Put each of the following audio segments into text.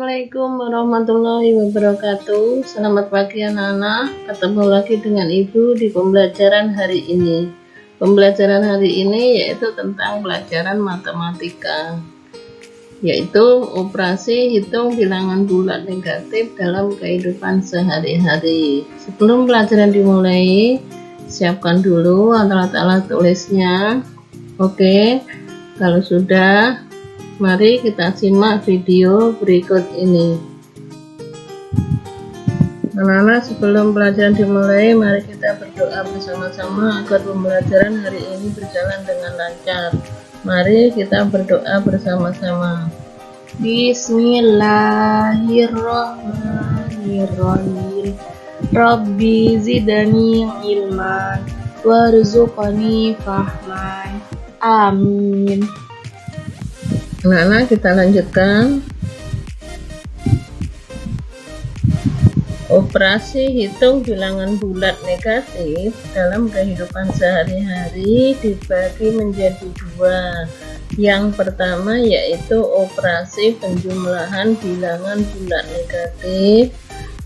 Assalamualaikum warahmatullahi wabarakatuh. Selamat pagi anak-anak. Ketemu lagi dengan Ibu di pembelajaran hari ini. Pembelajaran hari ini yaitu tentang pelajaran matematika, yaitu operasi hitung bilangan bulat negatif dalam kehidupan sehari-hari. Sebelum pelajaran dimulai, siapkan dulu alat-alat tulisnya. Oke, kalau sudah, mari kita simak video berikut ini. Anak-anak, sebelum pelajaran dimulai, mari kita berdoa bersama-sama agar pembelajaran hari ini berjalan dengan lancar. Mari kita berdoa bersama-sama. Bismillahirrahmanirrahim. Rabbi zidani ilman warzuqni fahman. Amin. Anak-anak, kita lanjutkan. Operasi hitung bilangan bulat negatif dalam kehidupan sehari-hari dibagi menjadi dua. Yang pertama yaitu operasi penjumlahan bilangan bulat negatif.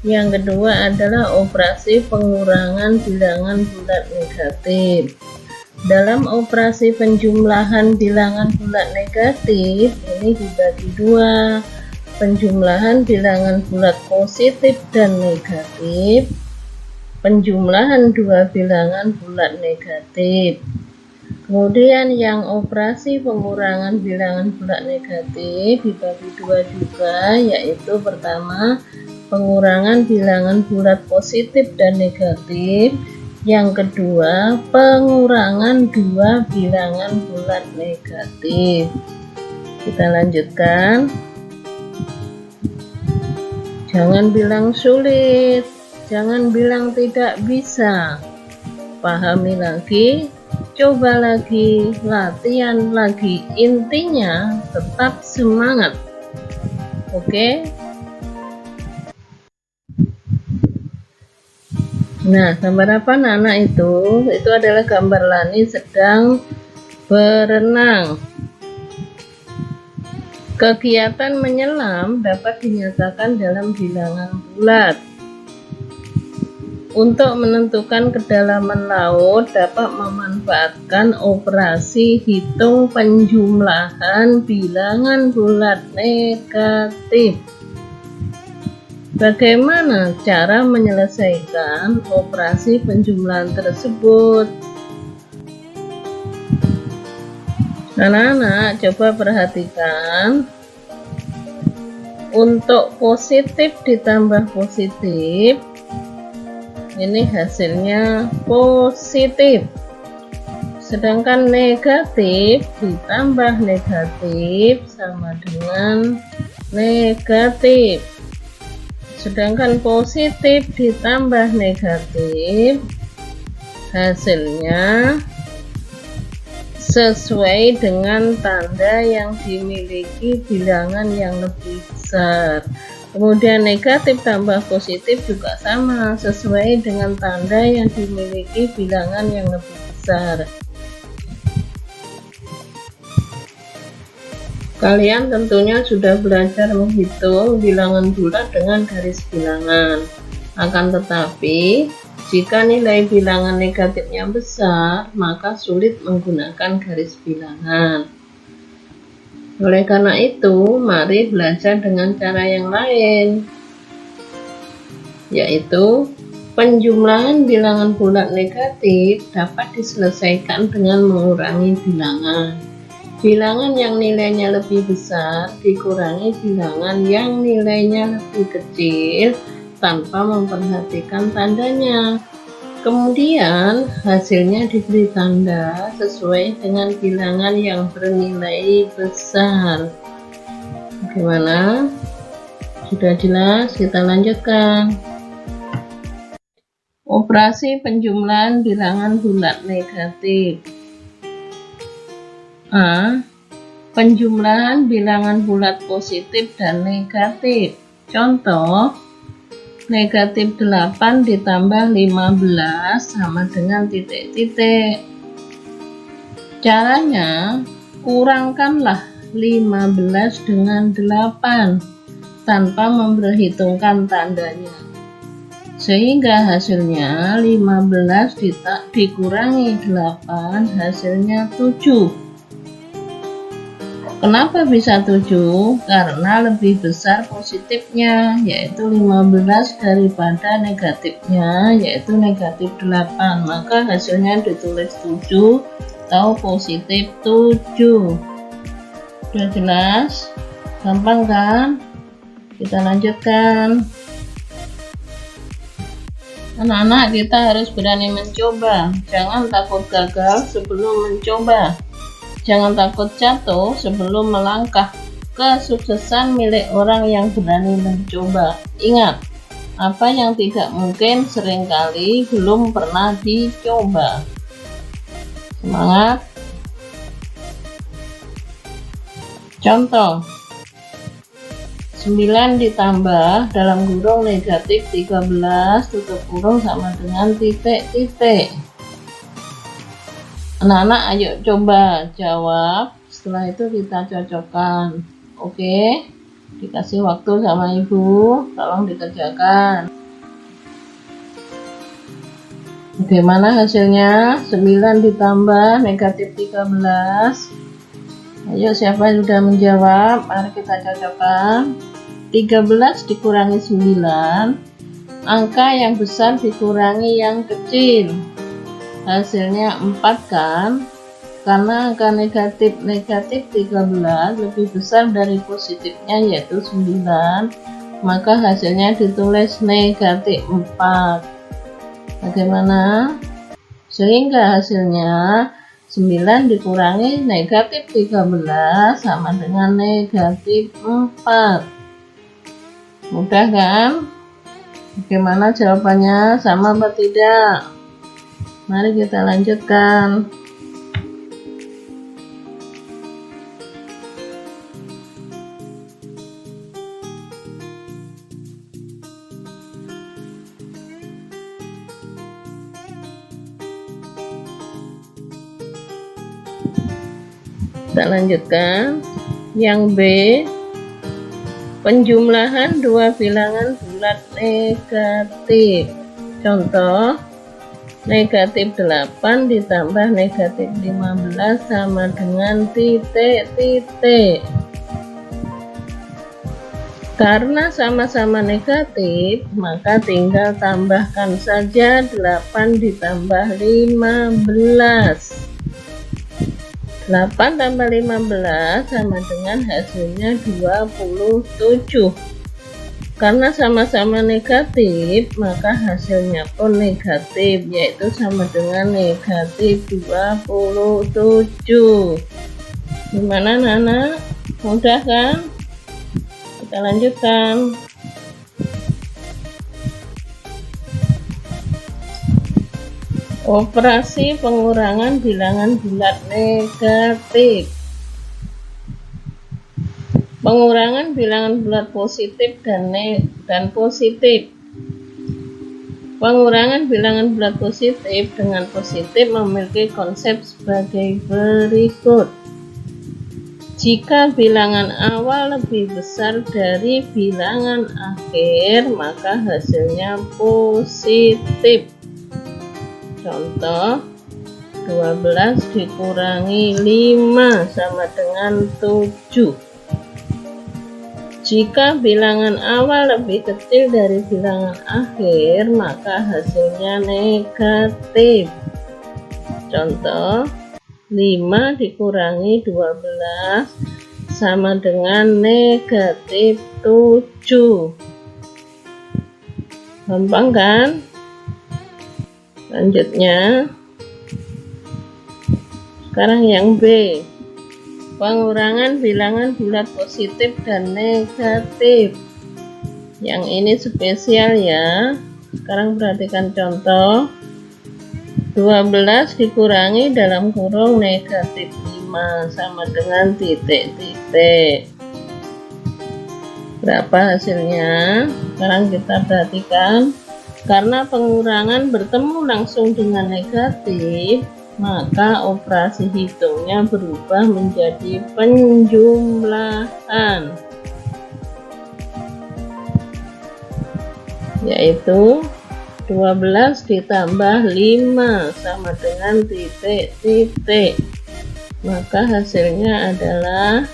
Yang kedua adalah operasi pengurangan bilangan bulat negatif. Dalam operasi penjumlahan bilangan bulat negatif ini dibagi dua, penjumlahan bilangan bulat positif dan negatif, penjumlahan dua bilangan bulat negatif. Kemudian yang operasi pengurangan bilangan bulat negatif dibagi dua juga, yaitu pertama pengurangan bilangan bulat positif dan negatif. Yang kedua, pengurangan dua bilangan bulat negatif. Kita lanjutkan. Jangan bilang sulit, jangan bilang tidak bisa. Pahami lagi, coba lagi, latihan lagi. Intinya tetap semangat. Oke? Nah, gambar apa anak-anak itu? Itu adalah gambar Lani sedang berenang. Kegiatan menyelam dapat dinyatakan dalam bilangan bulat. Untuk menentukan kedalaman laut dapat memanfaatkan operasi hitung penjumlahan bilangan bulat negatif. Bagaimana cara menyelesaikan operasi penjumlahan tersebut? Anak-anak, coba perhatikan. Untuk positif ditambah positif, ini hasilnya positif. Sedangkan negatif ditambah negatif sama dengan negatif. Sedangkan positif ditambah negatif, hasilnya sesuai dengan tanda yang dimiliki bilangan yang lebih besar. Kemudian negatif tambah positif juga sama, sesuai dengan tanda yang dimiliki bilangan yang lebih besar. Kalian tentunya sudah belajar menghitung bilangan bulat dengan garis bilangan. Akan tetapi, jika nilai bilangan negatifnya besar, maka sulit menggunakan garis bilangan. Oleh karena itu, mari belajar dengan cara yang lain, yaitu penjumlahan bilangan bulat negatif dapat diselesaikan dengan mengurangi bilangan. Bilangan yang nilainya lebih besar dikurangi bilangan yang nilainya lebih kecil tanpa memperhatikan tandanya. Kemudian hasilnya diberi tanda sesuai dengan bilangan yang bernilai besar. Bagaimana? Sudah jelas? Kita lanjutkan. Operasi penjumlahan bilangan bulat negatif. A. Penjumlahan bilangan bulat positif dan negatif. Contoh, negatif 8 ditambah 15 sama dengan titik-titik. Caranya, kurangkanlah 15 dengan 8. tanpa memperhitungkan tandanya. Sehingga hasilnya 15 dikurangi 8 hasilnya 7. Kenapa bisa 7? Karena lebih besar positifnya, yaitu 15 daripada negatifnya, yaitu negatif 8. Maka hasilnya ditulis 7 atau positif 7. Sudah jelas? Gampang kan? Kita lanjutkan. Anak-anak, kita harus berani mencoba. Jangan takut gagal sebelum mencoba. Jangan takut jatuh sebelum melangkah. Kesuksesan milik orang yang berani mencoba. Ingat, apa yang tidak mungkin seringkali belum pernah dicoba. Semangat. Contoh, 9 ditambah dalam kurung negatif 13 tutup kurung sama dengan titik-titik. Anak-anak, ayo coba jawab. Setelah itu kita cocokkan. Oke, dikasih waktu sama ibu, tolong dikerjakan. Bagaimana hasilnya? 9 ditambah negatif 13. Ayo, siapa yang sudah menjawab? Mari kita cocokkan. 13 dikurangi 9, angka yang besar dikurangi yang kecil. Hasilnya 4 kan? Karena angka negatif 13 lebih besar dari positifnya, yaitu 9, maka hasilnya ditulis negatif 4. Bagaimana? Sehingga hasilnya 9 dikurangi negatif 13 sama dengan negatif 4. Mudah kan? Bagaimana jawabannya? Sama atau tidak? Mari kita lanjutkan. Kita lanjutkan. Yang B, penjumlahan dua bilangan bulat negatif. Contoh, negatif 8 ditambah negatif 15 sama dengan titik-titik. Karena sama-sama negatif, maka tinggal tambahkan saja 8 ditambah 15. 8 tambah 15 sama dengan hasilnya 27. Karena sama-sama negatif, maka hasilnya pun negatif, yaitu sama dengan negatif 27. Gimana Nana? Mudah kan? Kita lanjutkan. Operasi pengurangan bilangan bulat negatif. Pengurangan bilangan bulat positif dan positif. Pengurangan bilangan bulat positif dengan positif memiliki konsep sebagai berikut. Jika bilangan awal lebih besar dari bilangan akhir, maka hasilnya positif. Contoh, 12 dikurangi 5 sama dengan 7. Jika bilangan awal lebih kecil dari bilangan akhir, maka hasilnya negatif. Contoh, 5 dikurangi 12 sama dengan negatif 7. Gampang kan? Selanjutnya, sekarang yang B, pengurangan bilangan bulat positif dan negatif. Yang ini spesial ya. Sekarang perhatikan contoh. 12 dikurangi dalam kurung negatif 5 sama dengan titik-titik. Berapa hasilnya? Sekarang kita perhatikan. Karena pengurangan bertemu langsung dengan negatif, maka operasi hitungnya berubah menjadi penjumlahan. yaitu 12 ditambah 5 sama dengan titik-titik. Maka hasilnya adalah,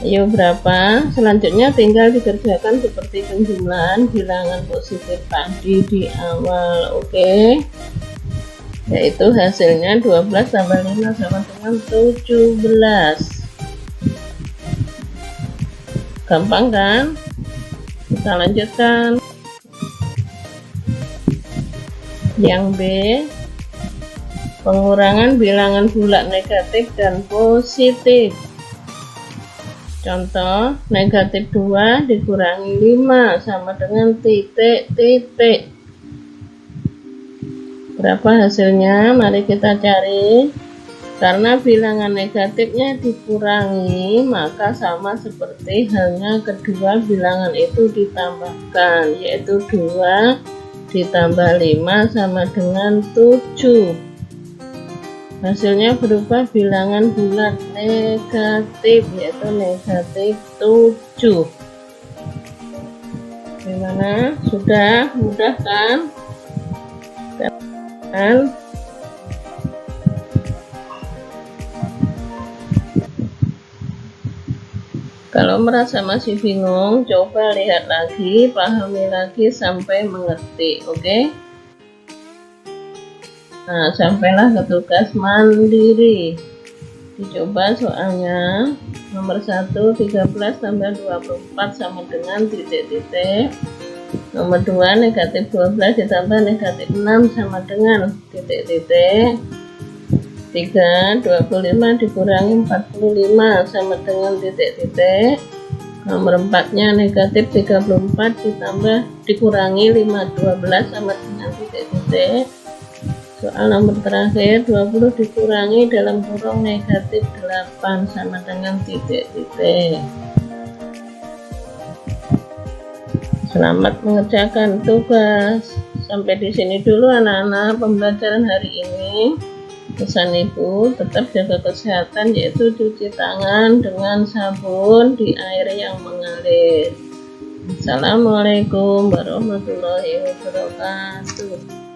ayo berapa? Selanjutnya tinggal dikerjakan seperti penjumlahan bilangan positif tadi di awal. Oke, yaitu hasilnya 12 tambah 5 sama dengan 17. Gampang kan? Kita lanjutkan. Yang B, pengurangan bilangan bulat negatif dan positif. Contoh, negatif 2 dikurangi 5 sama dengan titik-titik. Berapa hasilnya? Mari kita cari. Karena bilangan negatifnya dikurangi, maka sama seperti halnya kedua bilangan itu ditambahkan, yaitu 2 ditambah 5 sama dengan 7. Hasilnya berupa bilangan bulat negatif, yaitu negatif 7. Gimana? Sudah mudah kan? Dan kalau merasa masih bingung, coba lihat lagi, pahami lagi sampai mengerti, oke? Nah, sampailah ke tugas mandiri. Dicoba soalnya. Nomor 1, 13 tambah 24 sama dengan titik-titik. Nomor 2, negatif 12 ditambah negatif 6 sama dengan titik-titik. 3, 25 dikurangi 45 sama dengan titik-titik. Nomor 4-nya negatif 34 dikurangi 12 sama dengan titik-titik. Soal nomor terakhir, 20 dikurangi dalam kurung negatif 8 sama dengan titik-titik. Selamat mengerjakan tugas. Sampai di sini dulu anak-anak pembelajaran hari ini. Pesan ibu, tetap jaga kesehatan, yaitu cuci tangan dengan sabun di air yang mengalir. Assalamualaikum warahmatullahi wabarakatuh.